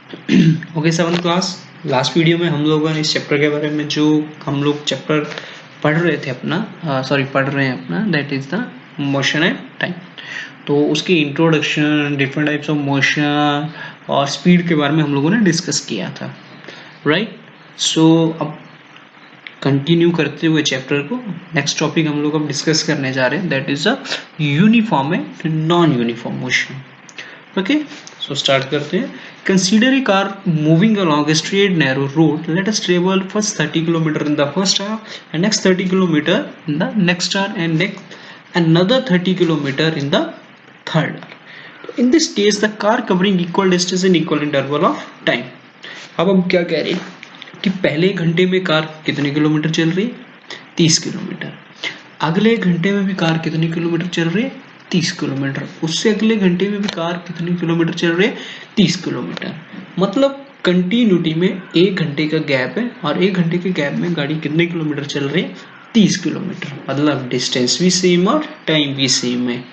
Okay, 7th class. Last video में हम लोगों ने इस चैप्टर के बारे में जो हम लोग चैप्टर पढ़ रहे थे पढ़ रहे हैं अपना, that is the motion and time. तो उसकी introduction, different types of motion और स्पीड के बारे में हम लोगों ने डिस्कस किया था, राइट। सो अब कंटिन्यू करते हुए चैप्टर को, नेक्स्ट टॉपिक हम लोग अब डिस्कस करने जा रहे हैं, that is the uniform and non uniform motion. Okay, so start करते हैं। Consider a car moving along a straight narrow road. Let us travel first 30 km in the first hour and next 30 km in the next hour and next another 30 km in the third hour. In this case, the car covering equal distance in equal interval of time. अब हम क्या कह रहे हैं कि पहले घंटे में कार कितने किलोमीटर चल रही है? 30 किलोमीटर। अगले घंटे में भी कार कितने किलोमीटर चल रही है? 30 किलोमीटर। उससे अगले घंटे में भी कार कितने किलोमीटर चल रही है? 30 किलोमीटर। मतलब कंटिन्यूटी में एक घंटे का गैप है और एक घंटे के गैप में गाड़ी कितने किलोमीटर चल रही है? 30 किलोमीटर। मतलब डिस्टेंस भी सेम और टाइम भी सेम है,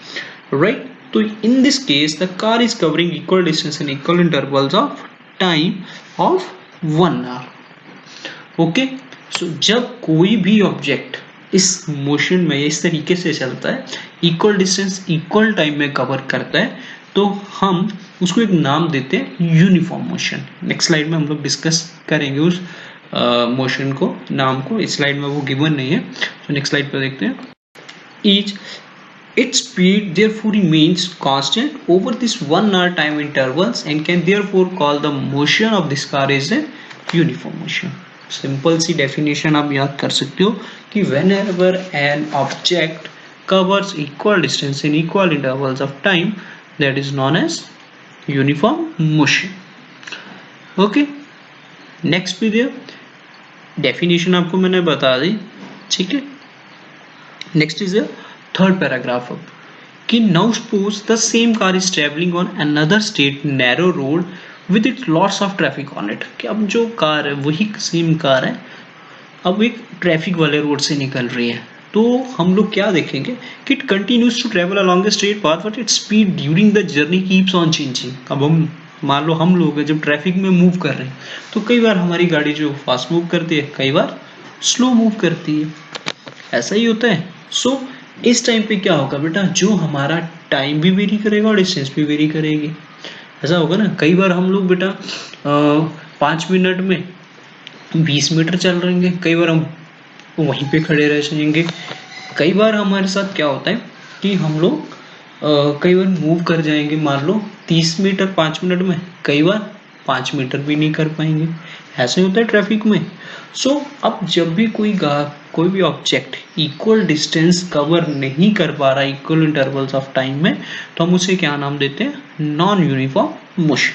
राइट। तो in this case the car is covering equal distance in equal intervals of time of 1 hour. Okay, so जब कोई भी ऑब्जेक्ट इस मोशन में इस तरीके से चलता है, इक्वल डिस्टेंस इक्वल टाइम में कवर करता है, तो हम उसको एक नाम देते हैं यूनिफॉर्म मोशन। नेक्स्ट स्लाइड में हम लोग डिस्कस करेंगे उस मोशन को, नाम को। इस स्लाइड में वो गिवन नहीं है, तो नेक्स्ट स्लाइड पर देखते हैं। Each its speed therefore remains constant over this 1 hour time intervals and can therefore call the motion of this car as a uniform motion. Simple सी डेफिनेशन आप याद कर सकते हो कि whenever an object covers equal distance in equal intervals of time, that is known as uniform motion. Okay, next video definition आपको मैंने बता दी, ठीक है। नेक्स्ट इज थर्ड पैराग्राफ अब कि now suppose the same car is travelling on another state narrow road with it lots of traffic on it. कि अब जो कार है वही सेम कार है, अब एक ट्रैफिक वाले रोड से निकल रही है, तो हम लोग क्या देखेंगे कि it continues to travel along the straight path but its speed during the journey keeps on changing. अब हम मान लो हम लोग जब ट्रैफिक में मूव कर रहे हैं तो कई बार हमारी गाड़ी जो फास्ट मूव करती है, कई बार स्लो मूव करती है, ऐसा ही होता है। सो इस टाइम पे क्या होगा बेटा, जो हमारा टाइम भी वेरी करेगा और डिस्टेंस भी वेरी करेगी। ऐसा होगा ना, कई बार हम लोग बेटा 5 मिनट में 20 मीटर चल रहेंगे, कई बार हम वहीं पे खड़े रह जाएंगे। कई बार हमारे साथ क्या होता है कि हम लोग कई बार मूव कर जाएंगे, मान लो 30 मीटर 5 मिनट में, कई बार 5 मीटर भी नहीं कर पाएंगे। ऐसे होता है ट्रैफिक में। सो अब जब भी कोई भी ऑब्जेक्ट इक्वल डिस्टेंस कवर नहीं कर पा रहा इक्वल इंटरवल्स ऑफ टाइम में, तो हम उसे क्या नाम देते हैं? नॉन यूनिफॉर्म मोशन,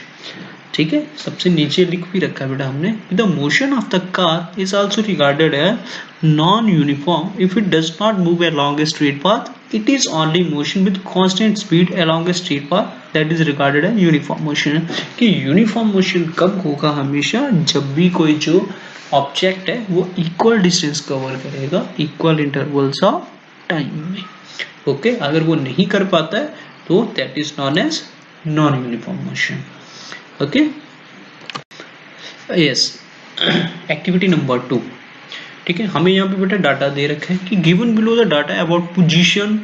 ठीक है। सबसे नीचे लिख भी रखा है बेटा हमने, the motion of the car is also regarded as non uniform if it does not move along a straight path, it is only motion with constant speed along a straight path that is regarded as uniform motion। कि uniform motion कब होगा? हमेशा जब भी कोई जो object है वो इक्वल डिस्टेंस कवर करेगा इक्वल इंटरवल्स ऑफ टाइम में। ओके, अगर वो नहीं कर पाता है तो that is non as non uniform motion. Okay, yes, activity number 2, ठीक है। हमें यहाँ पे बेटा डाटा दे रखा है कि given below the data about position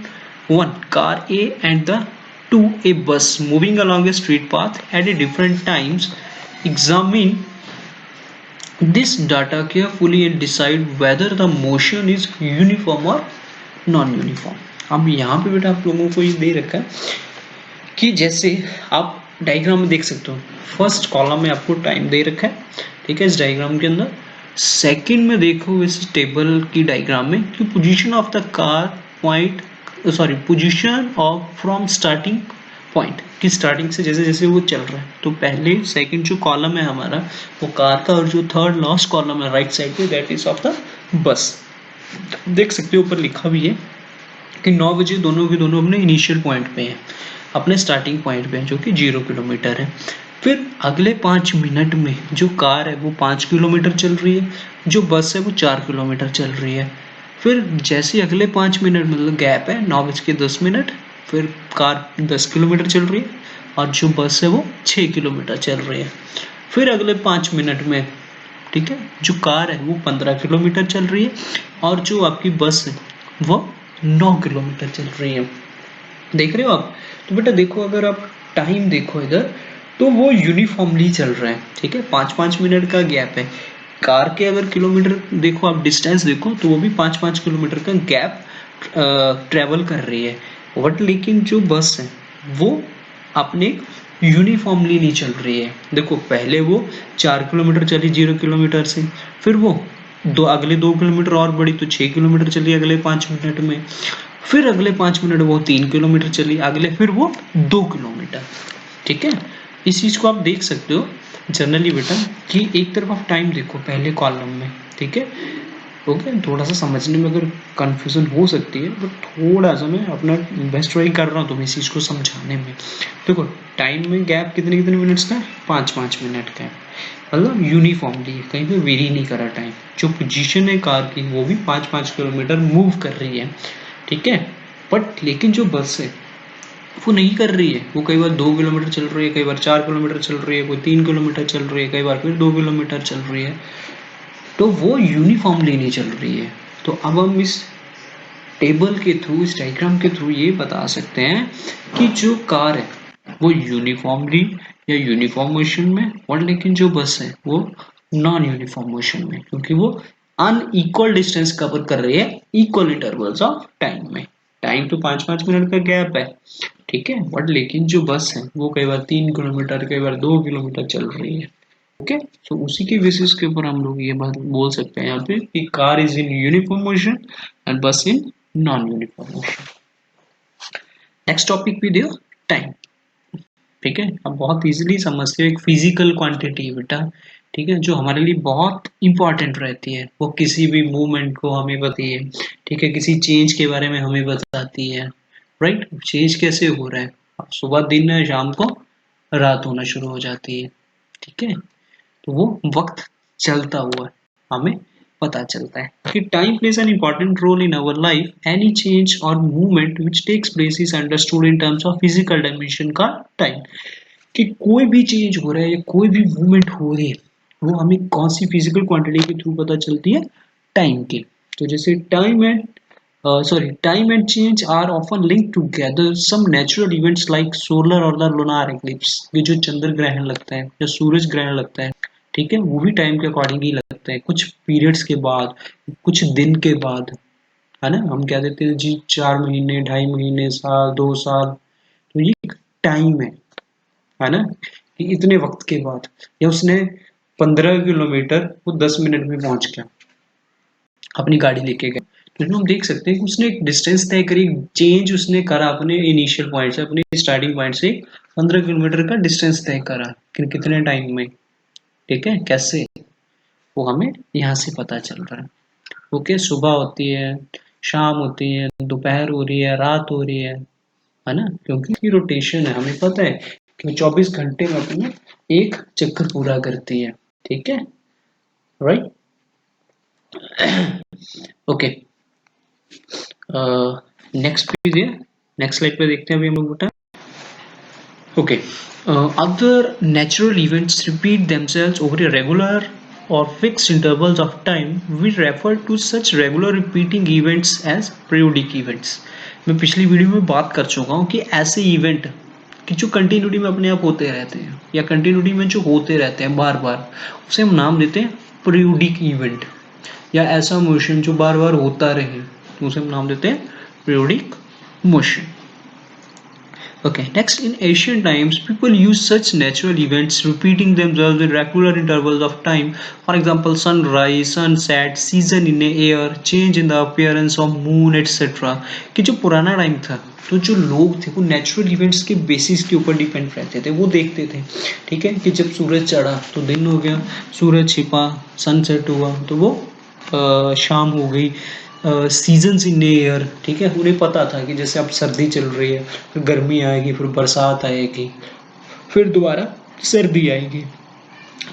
1 car A and the 2 a bus moving along a straight path at a different times, examine this data carefully and decide whether the motion is uniform or non-uniform। अब यहाँ पे बेटा आप लोगों को ये दे रखा है कि जैसे आप डायग्राम में देख सकते हो, फर्स्ट कॉलम में आपको टाइम दे रखा है, ठीक है, इस डायग्राम के अंदर। सेकंड में देखो इस टेबल की डायग्राम में कि position of the car position of from starting point, कि स्टार्टिंग से जैसे जैसे वो चल रहा है, तो पहले सेकंड जो कॉलम है हमारा वो कार का, और जो थर्ड लास्ट कॉलम है राइट साइड पे that is of the bus. देख सकते हो ऊपर लिखा भी है कि 9 बजे दोनों के दोनों अपने इनिशियल पॉइंट पे हैं, अपने स्टार्टिंग पॉइंट पे हैं, जो कि 0 किलोमीटर है। फिर अगले 5 मिनट में जो कार है वो 5 किलोमीटर चल रही है, जो बस है वो 4 किलोमीटर चल रही है। फिर जैसे अगले 5 मिनट मतलब गैप है 9:10, फिर कार 10 किलोमीटर चल रही है और जो बस है वो 6 किलोमीटर चल रही है। फिर अगले 5 मिनट में, ठीक है, जो कार है वो 15 किलोमीटर चल रही है और जो आपकी बस है वो 9 किलोमीटर चल रही है। देख रहे हो आप? तो बेटा देखो, अगर आप टाइम देखो इधर तो वो यूनिफॉर्मली चल रहा है, ठीक है, 5-5 मिनट का गैप है। कार के अगर किलोमीटर देखो, आप डिस्टेंस देखो तो वो भी 5-5 किलोमीटर का गैप ट्रेवल कर रही है। बट लेकिन जो बस है वो अपने यूनिफॉर्मली नहीं चल रही है। देखो पहले वो 4 किलोमीटर चली 0 किलोमीटर से, फिर वो अगले 2 किलोमीटर और बढ़ी तो 6 किलोमीटर चली अगले 5 मिनट में, फिर अगले 5 मिनट वो 3 किलोमीटर चली, अगले फिर वो 2 किलोमीटर, ठीक है। इस चीज को आप देख सकते हो जनरली बेटा कि एक तरफ आप टाइम देखो पहले कॉलम में, ठीक है। ओके, थोड़ा सा समझने में अगर कंफ्यूजन हो सकती है तो थोड़ा सा मैं अपना बेस्ट ट्राई कर रहा हूँ तुम्हें इस चीज को समझाने में। देखो टाइम में गैप कितने कितने मिनट्स का है, 5-5 मिनट का है, मतलब यूनिफॉर्मली है, कहीं पे वेरी नहीं करा टाइम। जो पोजीशन है कार की वो भी 5-5 किलोमीटर मूव कर रही है, ठीक है। बट लेकिन जो बस है वो नहीं कर रही है, वो कई बार 2 किलोमीटर चल रही है, कई बार 4 किलोमीटर चल रही है, कोई 3 किलोमीटर चल रही है, कई बार फिर 2 किलोमीटर चल रही है, तो वो यूनिफॉर्मली नहीं चल रही है। तो अब हम इस टेबल के थ्रू, इस डायग्राम के थ्रू ये बता सकते हैं कि जो कार है वो यूनिफॉर्मली या यूनिफॉर्म मोशन में, और लेकिन जो बस है वो नॉन यूनिफॉर्म मोशन में, क्योंकि वो अनइक्वल डिस्टेंस कवर कर रही है इक्वल इंटरवल्स ऑफ टाइम में। टाइम तो 5-5 मिनट का गैप है, ठीक है, बट लेकिन जो बस है वो कई बार 3 किलोमीटर, कई बार 2 किलोमीटर चल रही है। ओके, तो उसी के बेसिस के ऊपर हम लोग ये बात बोल सकते हैं यहाँ पे कि car is in uniform motion and bus in non uniform motion. Next topic भी दियो टाइम, ठीक है। अब बहुत इजीली समझते हो, एक फिजिकल क्वांटिटी है बेटा, ठीक है, जो हमारे लिए बहुत इंपॉर्टेंट रहती है। वो किसी भी मूवमेंट को हमें बताती है, ठीक है, किसी चेंज के बारे में हमें बताती है, राइट। चेंज कैसे हो रहा है, सुबह दिन है, शाम को रात होना शुरू हो जाती है, ठीक है। तो वो वक्त चलता हुआ हमें पता चलता है कि time plays an important role in our life. Any change or movement which takes place is understood in terms of physical dimension का टाइम। कि कोई भी चेंज हो रहा है या कोई भी मूवमेंट हो रही है वो हमें कौन सी फिजिकल क्वांटिटी के थ्रू पता चलती है, टाइम की। तो जैसे time and change are often linked together. Some natural events like solar or the lunar eclipse, ये जो चंद्र ग्रहण लगता है या सूरज ग्रहण लगता है, ठीक है, वो भी टाइम के अकॉर्डिंग ही लगता है, कुछ पीरियड्स के बाद, कुछ दिन के बाद, है ना। हम क्या देते हैं जी, 4 महीने, 2.5 महीने, साल, 2 साल, तो ये टाइम है ना, कि इतने वक्त के बाद। या उसने 15 किलोमीटर वो 10 मिनट में पहुंच गया, अपनी गाड़ी लेके गया, तो हम देख सकते हैं कि उसने एक डिस्टेंस तय करी, चेंज उसने करा अपने इनिशियल पॉइंट से, अपने स्टार्टिंग पॉइंट से 15 किलोमीटर का डिस्टेंस तय करा, कितने टाइम में, ठीक है, कैसे, वो हमें यहाँ से पता चल रहा है। ओके, सुबह होती है, शाम होती है, दोपहर हो रही है, रात हो रही है ना, क्योंकि रोटेशन है, हमें पता है कि 24 घंटे में अपना एक चक्कर पूरा करती है, ठीक है, राइट। ओके, नेक्स्ट पेज है, नेक्स्ट स्लाइड पे देखते हैं अभी हम लोग बेटा। Okay, other natural events repeat themselves over a regular or fixed intervals of time. We refer to such regular repeating events as periodic events. मैं पिछली वीडियो में बात कर चुका हूँ कि ऐसे इवेंट कि जो कंटिन्यूटी में अपने आप होते रहते हैं या कंटिन्यूटी में जो होते रहते हैं बार बार, उसे हम नाम देते हैं पीरियोडिक इवेंट। या ऐसा मोशन जो बार बार होता रहे तो उसे हम नाम देते हैं periodic motion. Okay, next, in ancient times, people used such natural events repeating themselves in regular intervals of time. For example, sunrise, sunset, season in the air, change in the appearance of moon, etc. कि जो पुराना time था तो जो लोग थे वो natural events के बेसिस के ऊपर डिपेंड रहते थे, वो देखते थे, ठीक है, कि जब सूरज चढ़ा तो दिन हो गया, सूरज छिपा, सनसेट हुआ तो वो शाम हो गई, सीजन्स इन एयर, ठीक है, उन्हें पता था कि जैसे अब सर्दी चल रही है, फिर गर्मी आएगी, फिर बरसात आएगी, फिर दोबारा सर्दी आएगी,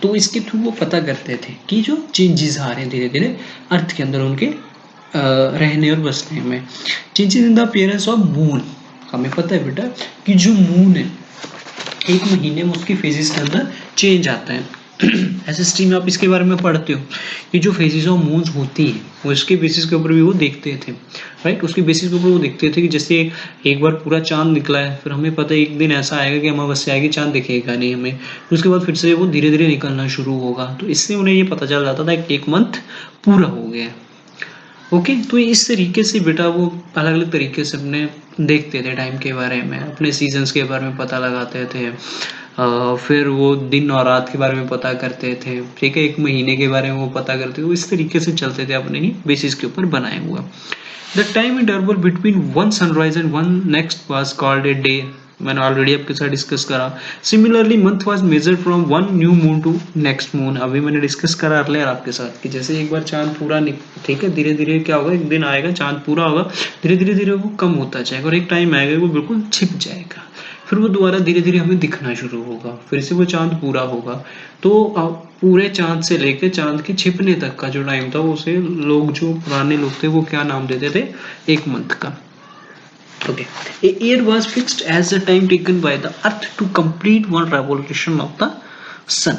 तो इसके थ्रू वो पता करते थे कि जो चेंजेस आ रहे हैं धीरे धीरे अर्थ के अंदर उनके रहने और बसने में। Changes in the appearance of moon, हमें पता है बेटा कि जो मून है एक महीने में उसकी फेजेस के अंदर चेंज आता है, एसएसटी में आप इसके बारे में पढ़ते हो कि जो फेजेस ऑफ मून्स होती है वो इसके बेसिस के ऊपर भी वो देखते थे, राइट। उसके बेसिस के ऊपर वो देखते थे कि जैसे एक बार पूरा चांद निकला है, फिर हमें पता है एक दिन ऐसा आएगा कि अमावस्या आएगी, चांद दिखेगा नहीं हमें, उसके बाद फिर से वो धीरे धीरे निकलना शुरू होगा। तो इससे उन्हें ये पता चल जाता था कि एक मंथ पूरा हो गया। ओके, तो इस तरीके से बेटा वो अलग अलग तरीके से अपने देखते थे टाइम के बारे में, अपने सीजन्स के बारे में पता लगाते थे, फिर वो दिन और रात के बारे में पता करते थे, ठीक है, एक महीने के बारे में वो पता करते थे। वो इस तरीके से चलते थे, अपने ही बेसिस के ऊपर बनाए हुआ। The time interval between one sunrise and one next was called a day, मैंने ऑलरेडी आपके साथ डिस्कस करा। Similarly month was measured from one new moon to next moon, अभी मैंने डिस्कस करा अर्लियर आपके साथ कि जैसे एक बार चांद पूरा ठीक है, धीरे धीरे क्या होगा, एक दिन आएगा चांद पूरा होगा, धीरे धीरे धीरे वो कम होता जाएगा और एक टाइम आएगा वो बिल्कुल छिप जाएगा, फिर वो दोबारा धीरे धीरे हमें दिखना शुरू होगा, फिर से वो चांद पूरा होगा। तो पूरे चांद से लेकर चांद के छिपने तक का जो टाइम था उसे लोग, जो पुराने लोग थे, वो क्या नाम देते थे, एक मंथ का। Okay. A year was fixed as the time taken by the earth to complete one revolution of the sun.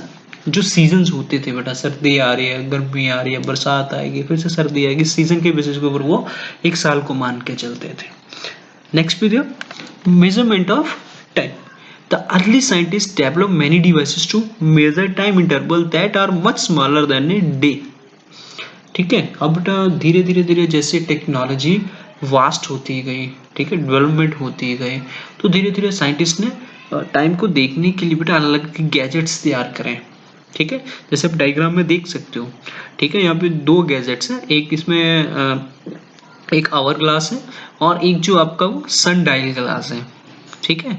जो सीजन्स होते थे बेटा, सर्दी आ रही है, गर्मी आ रही है, बरसात आएगी, फिर से सर्दी आएगी, सीजन के बेसिस के ऊपर वो एक साल को मान के चलते थे। Next period, measurement of time. The early scientists developed many devices to measure time interval that are much smaller than a day. ठीक है, अब बेटा धीरे धीरे धीरे जैसे टेक्नोलॉजी वास्ट होती गई, ठीक है, डेवलपमेंट होती गई, तो धीरे धीरे साइंटिस्ट ने टाइम को देखने के लिए बेटा अलग अलग गैजेट्स तैयार करें। ठीक है, जैसे आप डायग्राम में देख सकते हो, ठीक है, यहाँ पे दो गैजेट्स हैं, एक इसमें एक आवर ग्लास है और एक जो आपका वो सन डायल ग्लास है। ठीक है,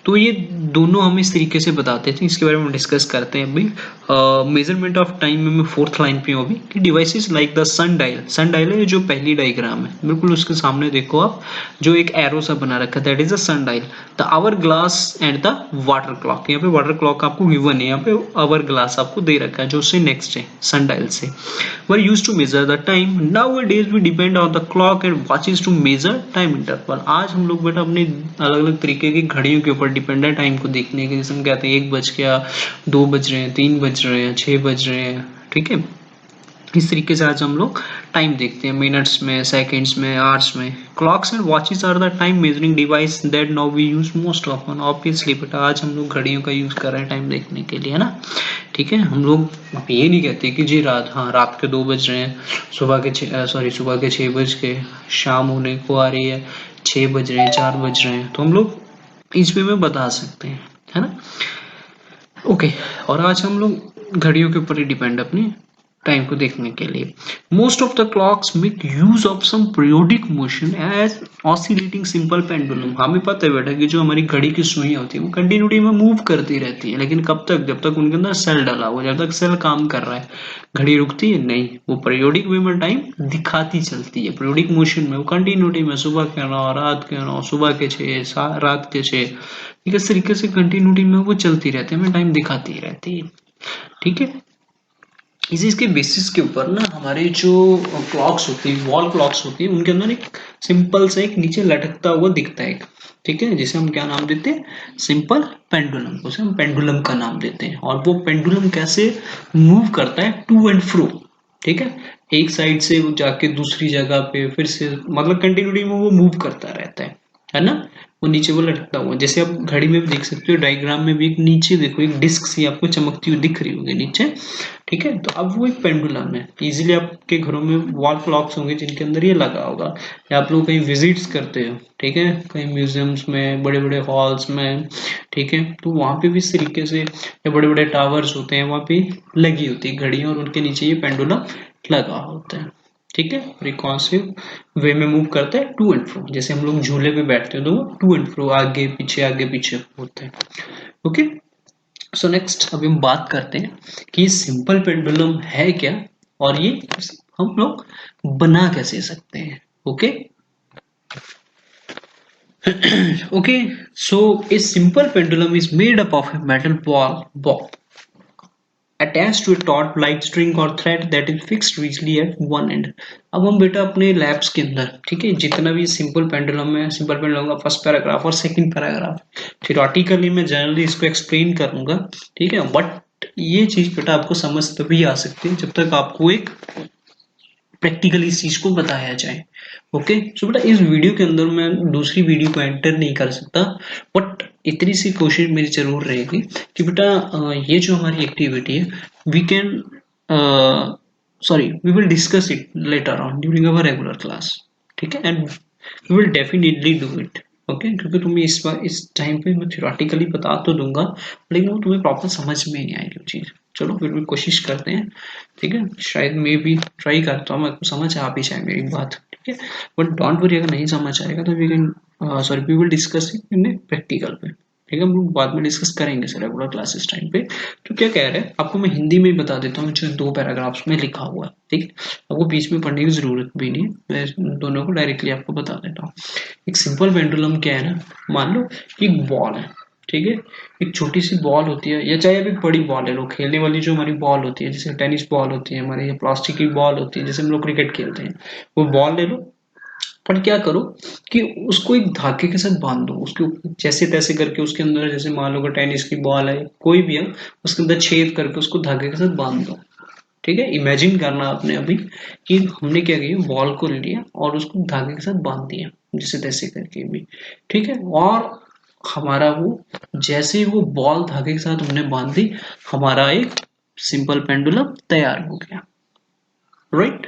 तो ये दोनों हम इस तरीके से बताते थे, इसके बारे में डिस्कस करते हैं अभी। मेजरमेंट ऑफ टाइम में मैं फोर्थ लाइन पे हूँ अभी कि devices like the sundial है जो पहली डायग्राम है, बिल्कुल उसके सामने देखो आप, जो एक एरो सा बना रखा है, that is the sundial. The hourglass and the water clock, यहाँ पे वाटर क्लॉक आपको गिवन है, यहाँ पे आवर ग्लास आपको दे रखा है जो उससे नेक्स्ट है सन डायल से, were use to measure the time. Nowadays we depend on the clock and watches to measure time interval. आज हम लोग बेटा अपने अलग अलग तरीके की घड़ियों के ऊपर डिपेंड है टाइम को देखने के, जैसे हम कहते हैं 1 बज गया, 2 बज रहे हैं, 3 बज रहे हैं, 6 बज रहे हैं। ठीक है, इस तरीके से आज हम लोग टाइम देखते हैं, मिनट्स में, सेकंड्स में, आवर्स में। Clocks and watches are the time measuring device that now we use most often. Obviously बेटा आज हम लोग घड़ियों का यूज कर रहे हैं टाइम देखने के लिए, है ना। ठीक है, हम लोग ये नहीं कहते कि जी रात के 2 बज रहे हैं, सुबह के 6 बज के, शाम होने को आ रही है, 6 बज रहे हैं, 4 बज रहे हैं, तो हम लोग इस वे में बता सकते हैं, है ना। ओके, और आज हम लोग घड़ियों के ऊपर ही डिपेंड अपनी टाइम को देखने के लिए। Most of the clocks make use of some periodic motion as oscillating simple pendulum. हमें पता है बेटा कि जो हमारी घड़ी की सुई होती है वो कंटिन्यूटी में मूव करती रहती है, लेकिन कब तक, जब तक उनके अंदर सेल डला हुआ, जब तक सेल काम कर रहा है घड़ी रुकती है नहीं, वो पीरियोडिक वे में टाइम दिखाती चलती है, पीरियोडिक मोशन में, वो कंटिन्यूटी में, सुबह के 9, रात के 9, सुबह के 6, रात के 6, इस तरीके से कंटिन्यूटी में वो चलती रहती है, हमें टाइम दिखाती रहती है। ठीक है, इसके बेसिस के ऊपर ना हमारे जो क्लॉक्स होती है, वॉल क्लॉक्स होती है, उनके अंदर एक सिंपल सा एक नीचे लटकता हुआ दिखता है, ठीक है, जिसे हम क्या नाम देते हैं, सिंपल पेंडुलम, उसे हम पेंडुलम का नाम देते हैं। और वो पेंडुलम कैसे मूव करता है, टू एंड फ्रो। ठीक है, एक साइड से वो जाके दूसरी जगह पे, फिर से मतलब कंटिन्यूटी में वो मूव करता रहता है ना। वो नीचे वो लटकता हुआ, जैसे आप घड़ी में भी देख सकते हो, डायग्राम में भी एक नीचे देखो एक डिस्क सी आपको चमकती हुई दिख रही होगी नीचे। ठीक है, तो अब वो एक पेंडुलम है। इजीली आपके घरों में वॉल क्लॉक्स होंगे जिनके अंदर ये लगा होगा, या आप लोग कहीं विजिट्स करते हो, ठीक है, कहीं म्यूजियम्स में, बड़े बड़े हॉल्स में, ठीक है, तो वहां पे भी इस तरीके से, या बड़े बड़े टावर्स होते हैं, वहां पे लगी होती है घड़ियां और उनके नीचे ये पेंडुलम लगा होता है। ठीक है, रिकॉन्सिव वे में मूव करता है टू एंड फ्रो, जैसे हम लोग झूले पे बैठते हैं तो वो टू एंड फ्रो, आगे पीछे होते हैं। ओके, सो नेक्स्ट अभी हम बात करते हैं कि सिंपल पेंडुलम है क्या और ये हम लोग बना कैसे सकते हैं। Okay okay, so A simple pendulum is made up of a metal ball attached to a taut light string or thread that is fixed rigidly at one end। अब हम बेटा अपने लैब्स के अंदर, ठीक है, जितना भी सिंपल पेंडुलम है, सिंपल पेंडुलम का फर्स्ट पैराग्राफ और सेकंड पैराग्राफ थ्योरेटिकली मैं जनरली इसको एक्सप्लेन करूंगा, ठीक है, बट ये चीज बेटा आपको समझ तभी आ सकती है जब तक आपको एक प्रैक्टिकली इस चीज को बताया जाए। ओके, सो बेटा इस वीडियो के अंदर मैं दूसरी वीडियो को एंटर नहीं कर सकता, बट इतनी सी कोशिश मेरी जरूर रहेगी कि बेटा ये जो हमारी एक्टिविटी है we can sorry we will discuss it later on during our regular class, ठीक है, and we will definitely do it. Okay, क्योंकि तुम्हें इस बार इस टाइम पे मैं थ्योरेटिकली बता तो दूंगा, लेकिन वो तुम्हें प्रॉपर समझ में नहीं आएगी वो चीज। चलो फिर भी कोशिश करते हैं, ठीक है, शायद मैं भी ट्राई करता हूँ, आपको समझ आ भी जाए मेरी बात, ठीक है, बट डोंट वरी, अगर नहीं समझ आएगा तो we can sorry we will discuss it in practical पे, ठीक है, हम लोग बाद में डिस्कस करेंगे सर रेगुलर क्लासेस टाइम पे। तो क्या कह रहे हैं आपको मैं हिंदी में ही बता देता हूँ जो 2 पैराग्राफ्स में लिखा हुआ है, ठीक है, आपको बीच में पढ़ने की जरूरत भी नहीं है, मैं दोनों को डायरेक्टली आपको बता देता हूँ। एक सिंपल पेंडुलम क्या है ना, मान लो कि एक बॉल है, ठीक है, एक छोटी सी बॉल होती है, या चाहे अभी बड़ी बॉल है, लोग खेलने वाली जो हमारी बॉल होती है, जैसे टेनिस बॉल होती है हमारी, या प्लास्टिक की बॉल होती है जैसे हम लोग क्रिकेट खेलते हैं, वो बॉल ले लो, पर क्या करो कि उसको एक धागे के साथ बांध दो, उसके जैसे तैसे करके उसके अंदर, जैसे मान लो कि टेनिस की बॉल है कोई भी है, उसके अंदर छेद करके उसको धागे के साथ बांध दो, ठीक है। इमेजिन करना आपने अभी कि हमने क्या किया, बॉल को लिया और उसको धागे के साथ बांध दिया जैसे तैसे करके भी, ठीक है, और हमारा वो जैसे ही वो बॉल धागे के साथ हमने बांध दी, हमारा एक सिंपल पेंडुलम तैयार हो गया, राइट।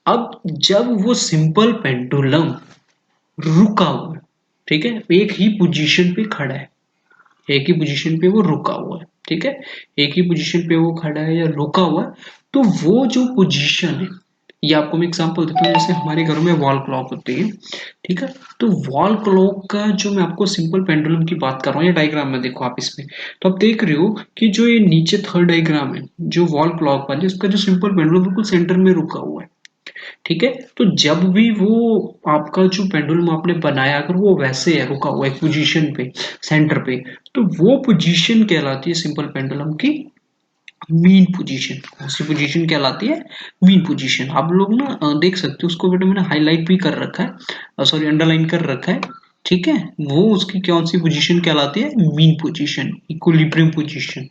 अब जब वो सिंपल पेंडुलम रुका हुआ है, ठीक है, एक ही पोजीशन पे खड़ा है, एक ही पोजीशन पे वो रुका हुआ है, ठीक है, एक ही पोजीशन पे वो खड़ा है या रुका हुआ है, तो वो जो पोजीशन है, ये आपको मैं एग्जांपल देता हूँ, जैसे हमारे घर में वॉल क्लॉक होती है, ठीक है, तो वॉल क्लॉक का जो मैं आपको सिंपल पेंडुलम की बात कर रहा हूँ, ये डायग्राम में देखो आप इसमें, तो आप देख रहे हो कि जो ये नीचे थर्ड डायग्राम है जो वॉल क्लॉक वाली, उसका जो सिंपल पेंडुलम बिल्कुल सेंटर में रुका हुआ है, ठीक है। तो जब भी वो आपका जो पेंडुलम आपने बनाया, अगर वो वैसे है रुका हुआ एक पोजीशन पे सेंटर पे, तो वो पोजीशन कहलाती है सिंपल पेंडुलम की मीन पोजीशन। कौन सी पोजीशन कहलाती है, मीन पोजीशन। आप लोग ना देख सकते हो उसको, बेटा मैंने हाईलाइट भी कर रखा है, सॉरी अंडरलाइन कर रखा है, ठीक है, वो उसकी कौन सी पोजीशन कहलाती है, mean position, equilibrium position.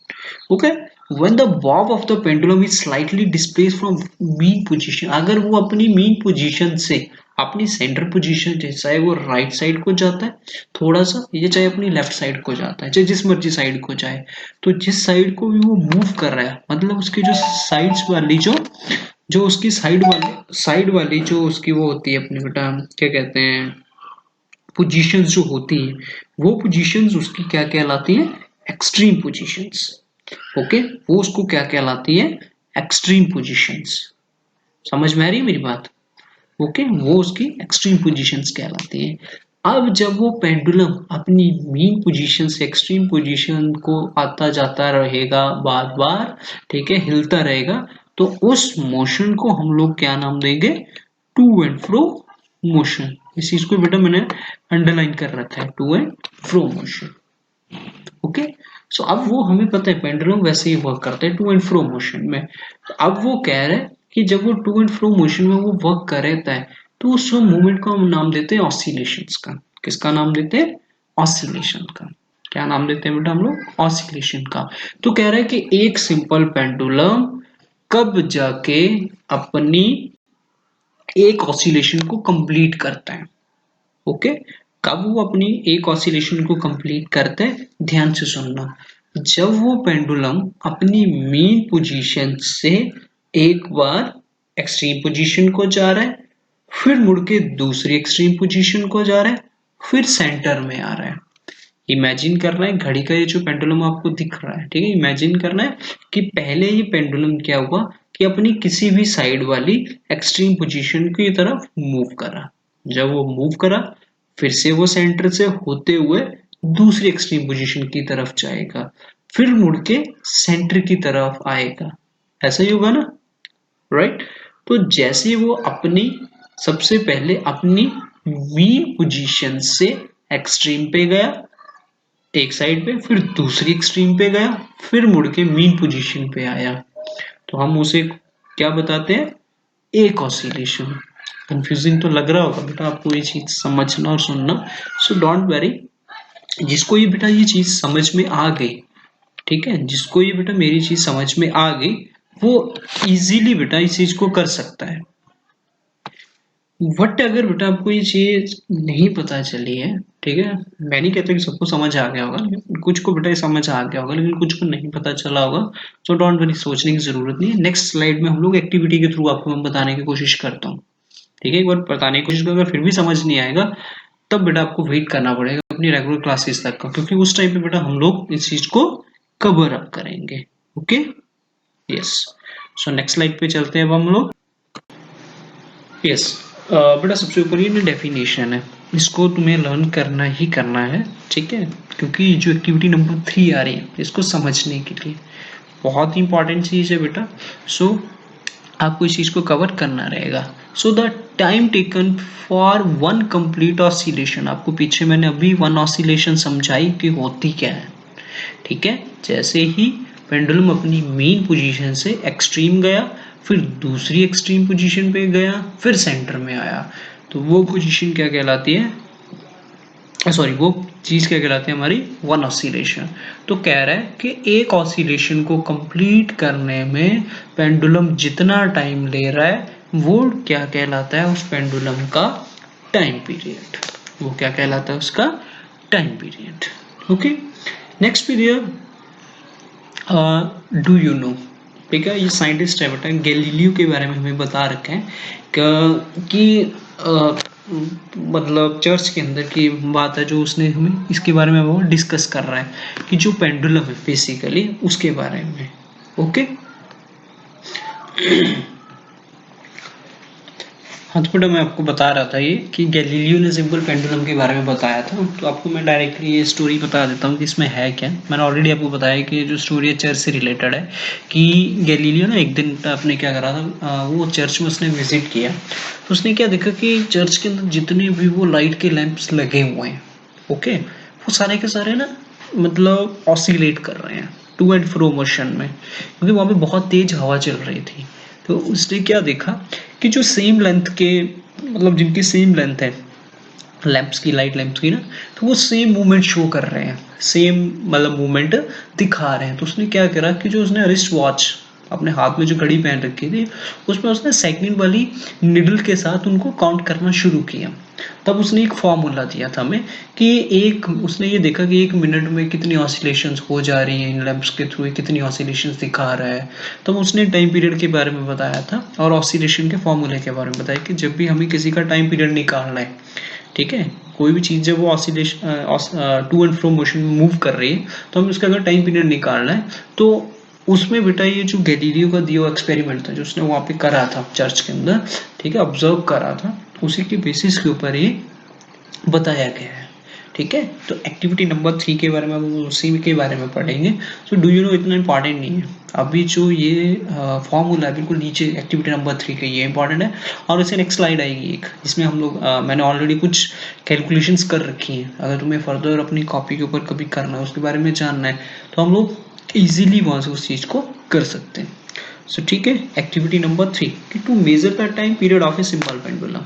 Okay, when the bob of the pendulum is slightly displaced from mean position, अगर वो अपनी मीन पोजीशन से अपनी सेंटर पोजीशन, चाहे वो राइट साइड को जाता है थोड़ा सा, या चाहे अपनी लेफ्ट साइड को जाता है, चाहे जिस मर्जी साइड को जाए, तो जिस साइड को भी वो मूव कर रहा है, मतलब उसकी जो साइड्स वाली जो जो उसकी साइड वाली जो उसकी वो होती है अपनी, बेटा क्या कहते हैं, पोजीशंस जो होती हैं, वो पोजीशंस उसकी क्या कहलाती है, एक्सट्रीम पोजीशंस। ओके, वो उसको क्या कहलाती है, एक्सट्रीम पोजीशंस। समझ में आ रही है मेरी बात, ओके, वो उसकी एक्सट्रीम पोजीशंस कहलाती है। अब जब वो पेंडुलम अपनी मीन पोजीशन से एक्सट्रीम पोजीशन को आता जाता रहेगा बार बार, ठीक है, हिलता रहेगा, तो उस मोशन को हम लोग क्या नाम देंगे, टू एंड फ्रो मोशन। इस चीज को बेटा मैंने अंडरलाइन कर रखा है, to and fro motion. Okay, so अब वो हमें पता है पेंडुलम वैसे ही वर्क करता है टू एंड फ्रो मोशन में। तो अब वो कह रहे हैं कि जब वो टू एंड फ्रो मोशन में वो वर्क कर रहता है, तो उस मूवमेंट को हम नाम देते हैं ऑसिलेशंस का। किसका नाम देते हैं, ऑसिलेशन का। क्या नाम देते हैं बेटा हम लोग, ऑसिलेशन का। तो कह रहे हैं कि एक सिंपल पेंडुलम कब जाके अपनी एक ऑसिलेशन को कंप्लीट करता है। ओके, कब वो अपनी एक ऑसिलेशन को कंप्लीट करता है, ध्यान से सुनना, जब वो पेंडुलम अपनी मीन पोजीशन से एक बार एक्सट्रीम पोजीशन को जा रहा है, फिर मुड़ के दूसरी एक्सट्रीम पोजीशन को जा रहा है, फिर सेंटर में आ रहा है। इमेजिन करना है, घड़ी का ये जो पेंडुलम आपको दिख रहा है, ठीक है, इमेजिन करना है कि पहले ये पेंडुलम क्या हुआ कि अपनी किसी भी साइड वाली एक्सट्रीम पोजीशन की तरफ मूव करा, जब वो मूव करा फिर से वो सेंटर से होते हुए दूसरी एक्सट्रीम पोजीशन की तरफ जाएगा, फिर मुड़ के सेंटर की तरफ आएगा, ऐसा ही होगा ना, राइट। तो जैसे वो अपनी सबसे पहले अपनी मीन पोजीशन से एक्सट्रीम पे गया एक साइड पे, फिर दूसरी एक्सट्रीम पे गया, फिर मुड़ के मीन पोजीशन पे आया, तो हम उसे क्या बताते हैं, एक ऑसिलेशन। कंफ्यूजिंग तो लग रहा होगा बेटा आपको ये चीज समझना और सुनना, सो डोंट वरी, जिसको ये बेटा ये चीज समझ में आ गई, ठीक है, जिसको ये बेटा मेरी चीज समझ में आ गई वो इजीली बेटा इस चीज को कर सकता है। बट अगर बेटा आपको ये चीज नहीं पता चली है, ठीक है, मैं नहीं कहता कि सबको समझ आ गया होगा, लेकिन कुछ को बेटा ये समझ आ गया होगा, लेकिन कुछ को नहीं पता चला होगा, सो डोंट वरी, सोचने की जरूरत नहीं है। नेक्स्ट स्लाइड में हम लोग एक्टिविटी के थ्रू आपको मैं बताने की कोशिश करता हूँ, ठीक है। एक बार बताने की कोशिश करो, अगर फिर भी समझ नहीं आएगा तब बेटा आपको वेट करना पड़ेगा अपनी रेगुलर क्लासेस तक का, क्योंकि उस टाइम पे बेटा हम लोग इस चीज को कवर अप करेंगे। Okay, yes. So next slide पे चलते हैं अब हम लोग। यस, बेटा सबसे ऊपर ये डेफिनेशन है, इसको तुम्हें लर्न करना ही करना है, ठीक है, क्योंकि जो एक्टिविटी नंबर 3 आ रही है इसको समझने के लिए बहुत ही इंपॉर्टेंट चीज है बेटा। सो आपको इस चीज को कवर करना रहेगा। So the time taken for one complete oscillation, आपको पीछे मैंने अभी वन ऑसिलेशन समझाई कि होती क्या है, ठीक है। जैसे ही पेंडुलम अपनी मेन पोजीशन से एक्सट्रीम गया, फिर दूसरी एक्सट्रीम पोजीशन पे गया, फिर सेंटर में आया, तो वो पोजीशन क्या कहलाती है, सॉरी वो चीज क्या कहलाती है हमारी वन ऑसिलेशन। तो कह रहा है कि एक ऑसिलेशन को कंप्लीट करने में पेंडुलम जितना टाइम ले रहा है वो क्या कहलाता है उस पेंडुलम का टाइम पीरियड, वो क्या कहलाता है उसका time period. Okay, next period do you know, ठीक है, ये साइंटिस्ट है बेटा, गैलीलियो के बारे में हमें बता रखा है कि मतलब चर्च के अंदर की बात है जो उसने हमें इसके बारे में वो डिस्कस कर रहा है कि जो पेंडुलम है बेसिकली उसके बारे में। ओके, हाँ तो बेटा मैं आपको बता रहा था ये कि गैलीलियो ने सिंपल पेंडुलम के बारे में बताया था, तो आपको मैं डायरेक्टली ये स्टोरी बता देता हूँ कि इसमें है क्या। मैंने ऑलरेडी आपको बताया कि जो स्टोरी है चर्च से रिलेटेड है, कि गैलीलियो ना एक दिन अपने क्या करा था, वो चर्च में उसने विजिट किया, तो उसने क्या देखा कि चर्च के अंदर जितने भी वो लाइट के लैंप्स लगे हुए हैं, ओके, वो सारे के सारे ना मतलब ऑसिलेट कर रहे हैं टू एंड फ्रो मोशन में, क्योंकि वहाँ पे बहुत तेज हवा चल रही थी। तो उसने क्या देखा कि जो सेम लेंथ के मतलब जिनकी सेम लेंथ है लैंप्स की, लाइट लैंप्स की ना, तो वो सेम मूवमेंट शो कर रहे हैं, सेम मतलब मूवमेंट दिखा रहे हैं। तो उसने क्या करा कि जो उसने रिस्ट वॉच अपने हाथ में जो घड़ी पहन रखी थी उसमें उसने सेकंड वाली निडल के साथ उनको काउंट करना शुरू किया। तब उसने एक फॉर्मूला दिया था हमें कि एक उसने ये देखा कि 1 मिनट में कितनी ऑसिलेशंस हो जा रही हैं इन लैंप्स के थ्रू, कितनी ऑसिलेशंस दिखा रहा है। तब उसने टाइम पीरियड के बारे में बताया था और ऑसिलेशन के फॉर्मूले के बारे में बताया कि जब भी हमें किसी का टाइम पीरियड निकालना है, ठीक है, कोई भी चीज़ जब वो oscillation to and fro motion में मूव कर रही है तो हमें उसका अगर टाइम पीरियड निकालना है तो उसमें बेटा ये जो गैलीलियो का दिया एक्सपेरिमेंट था जो उसने वहाँ पे करा था चर्च के अंदर, ठीक है, ऑब्जर्व करा था, उसी के बेसिस के ऊपर ये बताया गया है, ठीक है। तो एक्टिविटी नंबर 3 के बारे में हम उसी के बारे में पढ़ेंगे। सो डू यू नो इतना इंपॉर्टेंट नहीं है, अभी जो ये फॉर्मूला है बिल्कुल नीचे एक्टिविटी नंबर 3 का ये इंपॉर्टेंट है। और इससे नेक्स्ट स्लाइड आएगी एक जिसमें हम लोग मैंने ऑलरेडी कुछ कैलकुलेशंस कर रखी हैं, अगर तुम्हें फर्दर अपनी कॉपी के ऊपर कभी करना है उसके बारे में जानना है तो हम लोग इजीली वहां से उस चीज को कर सकते हैं। सो ठीक है, एक्टिविटी नंबर 3 कि to measure the time period of a simple pendulum.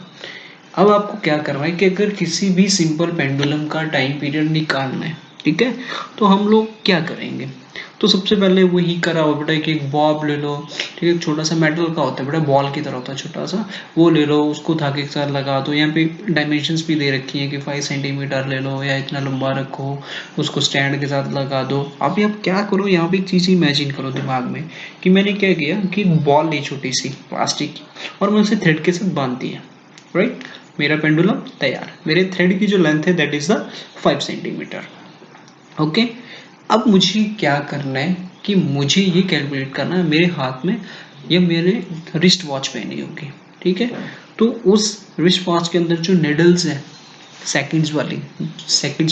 अब आपको क्या करना है कि अगर किसी भी सिंपल पेंडुलम का टाइम पीरियड निकालना है, ठीक है, तो हम लोग क्या करेंगे, तो सबसे पहले वही करा हो बेटा कि एक बॉब ले लो, ठीक है, छोटा सा मेटल का होता है बेटा, बॉल की तरह होता है छोटा सा, वो ले लो, उसको धागे के साथ लगा दो। यहाँ पे डायमेंशंस भी दे रखी है कि 5 सेंटीमीटर ले लो या इतना लंबा रखो, उसको स्टैंड के साथ लगा दो। अभी आप क्या करो, यहाँ पे एक चीज़ इमेजिन करो दिमाग में कि मैंने क्या किया कि बॉल ली छोटी सी प्लास्टिक की और मैं उसे थ्रेड के साथ बांध दिया, राइट, मेरा पेंडुलम तैयार। मेरे थ्रेड की जो लेंथ है that is the 5 centimetre. Okay, अब मुझे क्या करना है कि मुझे ये कैलकुलेट करना है, मेरे हाथ में या मेरे रिस्ट वॉच पहनी होगी, ठीक है, तो उस रिस्ट वॉच के अंदर जो निडल्स है सेकंड्स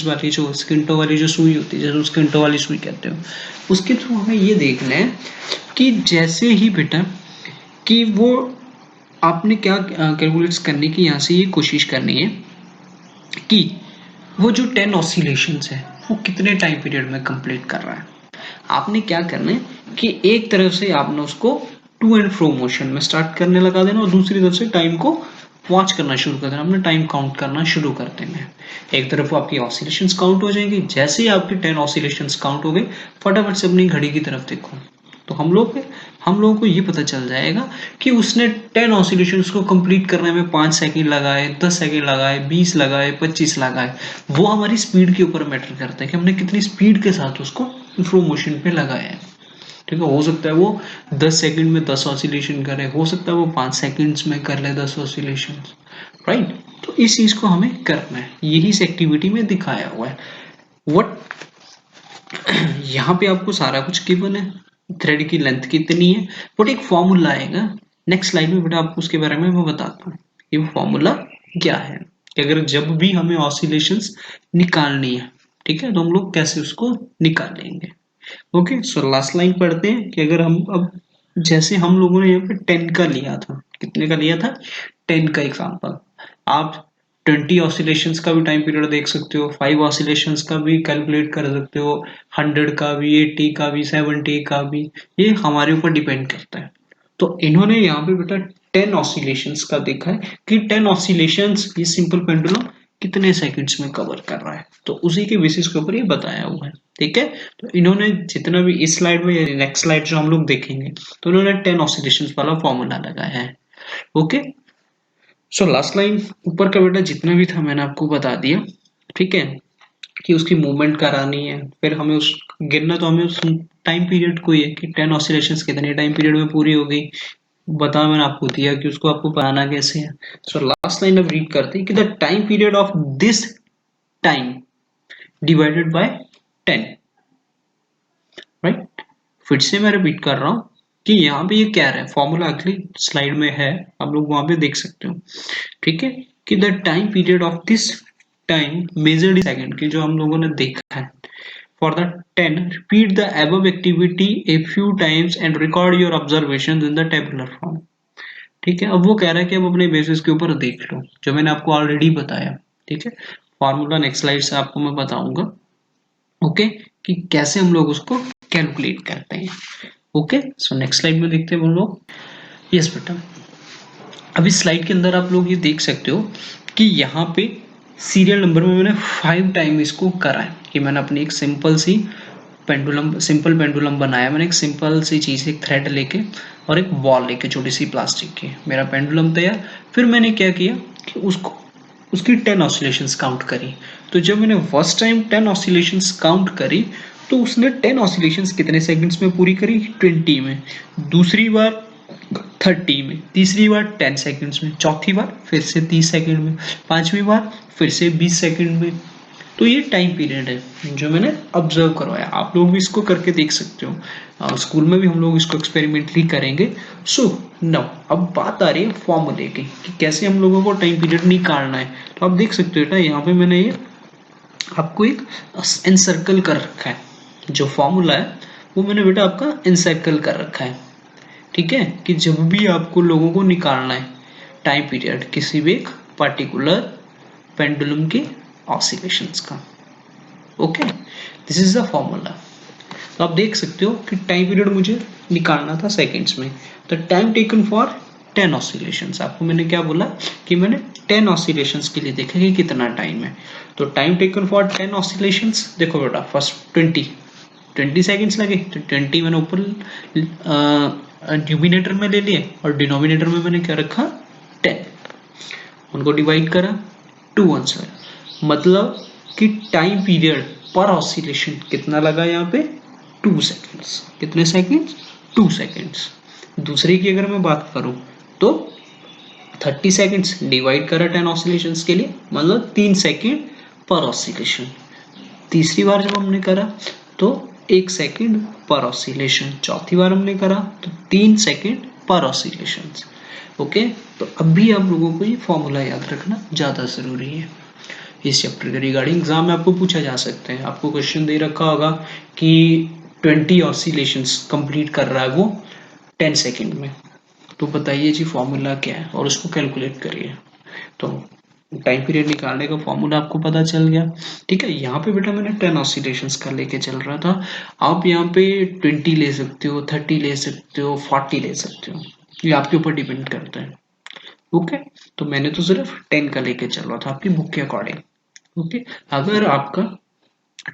वाली जो स्किंटो वाली जो सुई होती है, जैसे स्किंटो वाली सुई कहते हो, उसके थ्रू हमें ये देखना है कि जैसे ही बेटा कि वो आपने क्या कैलकुलेट्स करने की यहाँ से ये कोशिश करनी है कि वो जो 10 ऑसिलेशंस है वो कितने टाइम पीरियड में कंप्लीट कर रहा है। आपने क्या करना है कि एक तरफ से आपने उसको टू एंड फ्रो मोशन में स्टार्ट करने लगा देना और दूसरी तरफ से टाइम को वॉच करना शुरू कर देना, अपना टाइम काउंट करना शुरू कर देंगे। एक तरफ आपकी ऑसिलेशंस काउंट हो जाएंगी, जैसे ही आपके 10 ऑसिलेशंस काउंट हो गए फटाफट से अपनी घड़ी की तरफ देखो, तो हम लोगों को ये पता चल जाएगा कि उसने 10 ऑसिलेशंस को कंप्लीट करने में 5 सेकंड लगाए, 10 सेकंड लगाए, 20 लगाए, 25 लगाए। वो हमारी स्पीड के ऊपर मैटर करता है कि हमने कितनी स्पीड के साथ उसको फ्लो मोशन पे लगाया है। ठीक है, हो सकता है वो 10 सेकंड में 10 ऑसिलेशन करे, हो सकता है वो 5 सेकंड्स में कर ले 10 ऑसिलेशन, राइट। तो इस चीज को हमें करना है, यही इस एक्टिविटी में दिखाया हुआ है। व्हाट यहाँ पे आपको सारा कुछ गिवन है, थ्रेड की लेंथ कितनी है, बट एक फॉर्मूला आएगा नेक्स्ट स्लाइड में, बेटा आपको उसके बारे में मैं बताता हूँ ये फॉर्मूला क्या है, कि अगर जब भी हमें ऑसिलेशंस निकालनी है, ठीक है, तो हम लोग कैसे उसको निकालेंगे। ओके, सो लास्ट लाइन पढ़ते हैं कि अगर हम अब जैसे हम लोगों ने यहाँ पे 10 का लिया था, कितने का लिया था, 10 का एग्जांपल, आप 20 ऑसिलेशंस का भी टाइम पीरियड देख सकते हो, 5 ऑसिलेशंस का भी कैलकुलेट कर सकते हो, 100 का भी, 80 का भी, 70 का भी, ये हमारे ऊपर डिपेंड करता है। तो इन्होंने यहाँ पे बेटा 10 ऑसिलेशंस का देखा है कि 10 ऑसिलेशंस ये सिंपल पेंडुलम कितने सेकंड्स में कवर कर रहा है, तो उसी के बेसिस के ऊपर ये बताया हुआ है। ठीक है, तो इन्होंने जितना भी इस स्लाइड में या नेक्स्ट स्लाइड जो हम लोग देखेंगे, तो इन्होंने 10 ऑसिलेशंस वाला फॉर्मूला लगाया है। ओके, सो लास्ट लाइन ऊपर का बेटा जितना भी था मैंने आपको बता दिया, ठीक है, कि उसकी मूवमेंट करानी है, फिर हमें उस गिनना, तो हमें उस टाइम पीरियड को ही है कि 10 ऑसिलेशंस कितने टाइम पीरियड में पूरी हो गई, बता मैंने आपको दिया कि उसको आपको बनाना कैसे है। सो लास्ट लाइन अब रीड करते हैं कि the time period of this time divided by 10, right. फिर से मैं रिपीट कर रहा हूं कि यहाँ पे ये क्या है, फॉर्मूला अगली स्लाइड में है, आप लोग वहां पे देख सकते हो। ठीक है, कि the time period of this time measured in second, की जो हम लोगों ने देखा है, for the 10 repeat the above activity a few times and record your observations in the tabular form। ठीक है, अब वो कह रहा है कि अब अपने बेसिस के ऊपर देख लो, जो मैंने आपको ऑलरेडी बताया। ठीक है, फॉर्मूला नेक्स्ट स्लाइड से आपको मैं बताऊंगा, ओके, कि कैसे हम लोग उसको कैलकुलेट करते हैं। ओके, सो नेक्स्ट स्लाइड में देखते हैं हम लोग। यस बेटा, अब इस स्लाइड के अंदर आप लोग ये देख सकते हो कि यहाँ पे सीरियल नंबर में मैंने 5 टाइम इसको करा है, कि मैंने अपनी एक सिंपल पेंडुलम बनाया, मैंने एक सिंपल सी चीज, एक थ्रेड लेके और एक बॉल लेके छोटी सी प्लास्टिक की, मेरा पेंडुलम तैयार। फिर मैंने क्या किया कि उसकी 10 ऑसिलेशंस काउंट करी। तो जब मैंने फर्स्ट टाइम 10 ऑसिलेशंस काउंट करी, तो उसने 10 ऑसिलेशंस कितने सेकंड्स में पूरी करी, 20 में, दूसरी बार 30 में, तीसरी बार 10 सेकंड्स में, चौथी बार फिर से 30 सेकंड में, पांचवी बार फिर से 20 सेकंड में। तो ये टाइम पीरियड है जो मैंने ऑब्जर्व करवाया, आप लोग भी इसको करके देख सकते हो, स्कूल में भी हम लोग इसको एक्सपेरिमेंटली करेंगे। सो नाउ अब बात आ रही है फॉर्मूले की, कि कैसे हम लोगों को टाइम पीरियड निकालना है। तो आप देख सकते हो बेटा, यहाँ पे मैंने ये आपको एक एनसर्कल कर रखा है, जो फॉर्मूला है वो मैंने बेटा आपका एनसर्कल कर रखा है। ठीक है, कि जब भी आपको लोगों को निकालना है टाइम पीरियड किसी भी एक पर्टिकुलर पेंडुलम के ऑसिलेशंस का, okay, this is the formula. तो आप देख सकते हो कि टाइम पीरियड मुझे निकालना था सेकंड्स में, तो टाइम टेकन फॉर 10 ऑसिलेशंस, आपको मैंने क्या बोला कि मैंने 10 ऑसिलेशंस के लिए देखा कि कितना टाइम है। तो टाइम टेकन फॉर 10 ऑसिलेशंस, देखो बेटा फर्स्ट 20 सेकंड्स लगे, तो 20 मैंने ऊपर न्यूमिनेटर में ले लिए और डिनोमिनेटर में मैंने क्या रखा 10, उनको डिवाइड करा 2 1 मतलब कि टाइम पीरियड पर ऑसिलेशन कितना लगा यहाँ पे 2 सेकेंड्स। कितने सेकेंड्स, 2 सेकेंड्स। दूसरे की अगर मैं बात करूं तो 30 सेकेंड्स डिवाइड करा 10 ऑसिलेशंस के लिए, मतलब 3 सेकेंड पर ऑसिलेशन। तीसरी बार जब हमने करा तो 1 सेकेंड पर ऑसिलेशन, चौथी बार हमने करा तो 3 सेकेंड पर ऑसिलेशन। ओके, तो अभी आप लोगों को ये फॉर्मूला याद रखना ज्यादा जरूरी है। इस चैप्टर के रिगार्डिंग एग्जाम में आपको पूछा जा सकता है, आपको क्वेश्चन दे रखा होगा कि 20 ऑसिलेशंस कंप्लीट कर रहा है वो 10 सेकेंड में, तो बताइए जी फॉर्मूला क्या है और उसको कैलकुलेट करिए। तो टाइम पीरियड निकालने का फॉर्मूला आपको पता चल गया। ठीक है, यहाँ पे बेटा मैंने 10 ऑसिलेशंस का लेके चल रहा था, आप यहाँ पे 20 ले सकते हो, 30 ले सकते हो, 40 ले सकते हो, ये आपके ऊपर डिपेंड करता है। ओके, तो मैंने तो सिर्फ 10 का लेके चल रहा था आपकी बुक के अकॉर्डिंग। ओके, अगर आपका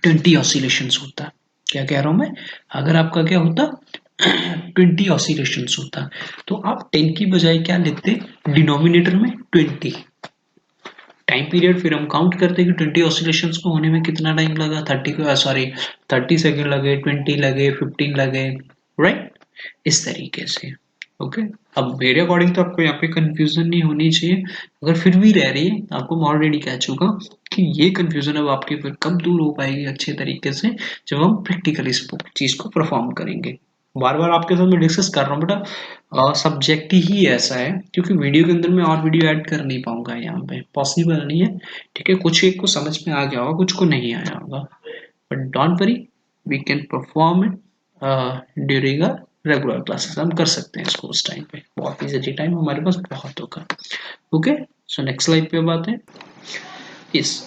20 ऑसिलेशंस होता, क्या कह रहा हूं मैं, अगर आपका क्या होता 20 ऑसिलेशंस होता, तो आप 10 की बजाय क्या लिखते, डिनोमिनेटर में 20 टाइम पीरियड, फिर हम काउंट करते कि 20 ऑसिलेशंस को होने में कितना टाइम लगा, 30 सेकेंड लगे, 20 लगे, 15 लगे, राइट, इस तरीके से। ओके, अब मेरे अकॉर्डिंग तो आपको यहाँ पे कंफ्यूजन नहीं होनी चाहिए, अगर फिर भी रह रही है, आपको मैं ऑलरेडी कह चुका कि ये कंफ्यूजन अब आपकी फिर कब दूर हो पाएगी अच्छे तरीके से, जब हम प्रैक्टिकली इस चीज को परफॉर्म करेंगे। बार बार आपके साथ मैं डिस्कस कर रहा हूँ बेटा, सब्जेक्ट ही ऐसा है, क्योंकि वीडियो के अंदर मैं और वीडियो ऐड कर नहीं पाऊंगा, यहाँ पे पॉसिबल नहीं है। ठीक है, कुछ एक को समझ में आ गया होगा, कुछ को नहीं आया होगा, but don't worry, we can perform it during a regular classes. हम कर सकते हैं इसको उस टाइम पे, बहुत इजी टाइम हमारे पास बहुत होगा। ओके, सो नेक्स्ट स्लाइड पे बात है, इस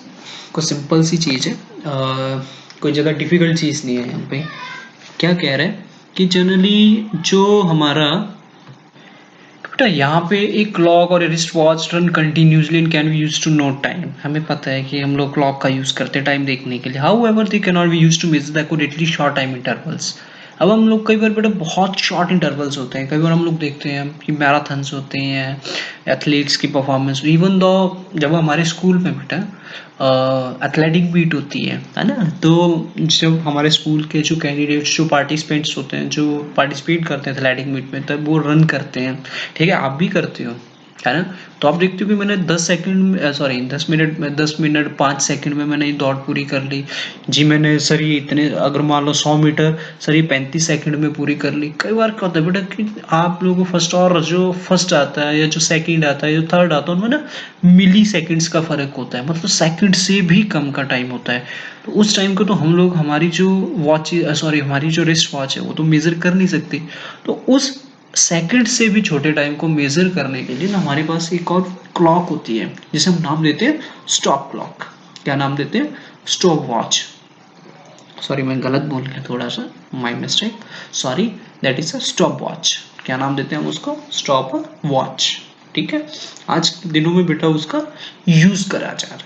को सिंपल सी चीज है, कोई ज़्यादा डिफिकल्ट चीज नहीं है। यहाँ पे क्या कह रहा है कि जनरली जो हमारा बेटा यहाँ पे एक क्लॉक और wrist watch run continuously and can be use to note time, हमें पता है कि हम लोग क्लॉक का यूज करते हैं टाइम देखने के लिए, however they can not be use to measure the accurately short time intervals. अब हम लोग कई बार बेटा बहुत शॉर्ट इंटरवल्स होते हैं, कई बार हम लोग देखते हैं कि मैराथन्स होते हैं, एथलीट्स की परफॉर्मेंस, इवन दो जब हमारे स्कूल में बेटा एथलेटिक बीट होती है ना, तो जब हमारे स्कूल के जो कैंडिडेट्स जो पार्टिसिपेंट्स होते हैं, जो पार्टिसिपेट करते हैं एथलेटिक मीट में, तब वो रन करते हैं, ठीक है, आप भी करते हो, है ना, तो आप देखते हो कि मैंने 10 मिनट 5 सेकंड में मैंने ये दौड़ पूरी कर ली जी, मैंने सर ये इतने, अगर मान लो 100 मीटर सर ये 35 सेकंड में पूरी कर ली। कई बार क्या होता है बेटा कि आप लोगों को फर्स्ट, और जो फर्स्ट आता है या जो सेकंड आता है, जो थर्ड आता है, उनमें ना मिली सेकंड्स का फर्क होता है, मतलब सेकंड से भी कम का टाइम होता है। तो उस टाइम को तो हम लोग हमारी जो हमारी जो रिस्ट वॉच है वो तो मेजर कर नहीं सकती, तो उस सेकंड से भी छोटे टाइम को मेजर करने के लिए ना हमारे पास एक और क्लॉक होती है, जिसे हम नाम देते हैं स्टॉप क्लॉक। क्या नाम देते हैं, स्टॉप वॉच। सॉरी मैं गलत बोल गया थोड़ा सा, my mistake, sorry, that is a stop watch. क्या नाम देते हैं हम उसको, स्टॉप वॉच। ठीक है, आज के दिनों में बेटा उसका यूज करा जा रहा है,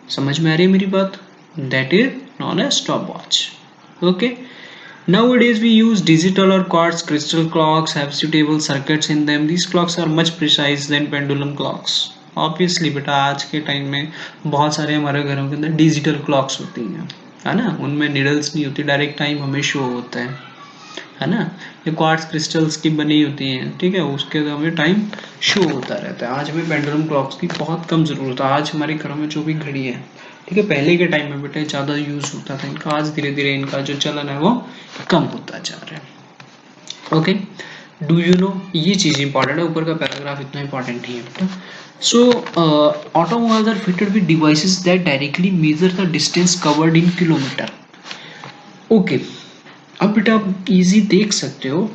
समझ में आ रही है मेरी बात, that is non as stopwatch. Okay, nowadays we use digital or quartz crystal clocks have suitable circuits in them. These clocks are much precise than pendulum clocks. Obviously बेटा आज के टाइम में बहुत सारे हमारे घरों के अंदर डिजिटल क्लॉक्स होती हैं, है ना, उनमें निडल्स नहीं होती, डायरेक्ट टाइम हमें शो होता है ना, ये क्वार्ट्ज क्रिस्टल्स की बनी होती हैं, ठीक है, उसके हमें टाइम शो होता रहता है। आज हमें पेंडुलम क्लॉक्स की बहुत कम जरूरत है, आज हमारे घरों में जो भी घड़ी है, ठीक है, पहले के टाइम में बेटा ज़्यादा यूज होता था इनका, आज धीरे धीरे इनका जो चलन है वो कम होता जा रहा है। ओके, डू यू नो, ये चीज़ इंपॉर्टेंट है, ऊपर का पैराग्राफ इतना इंपॉर्टेंट नहीं है बेटा। So automobiles are fitted with devices that directly measure the distance covered in kilometre. Okay, अब बेटा आप इजी देख सकते हो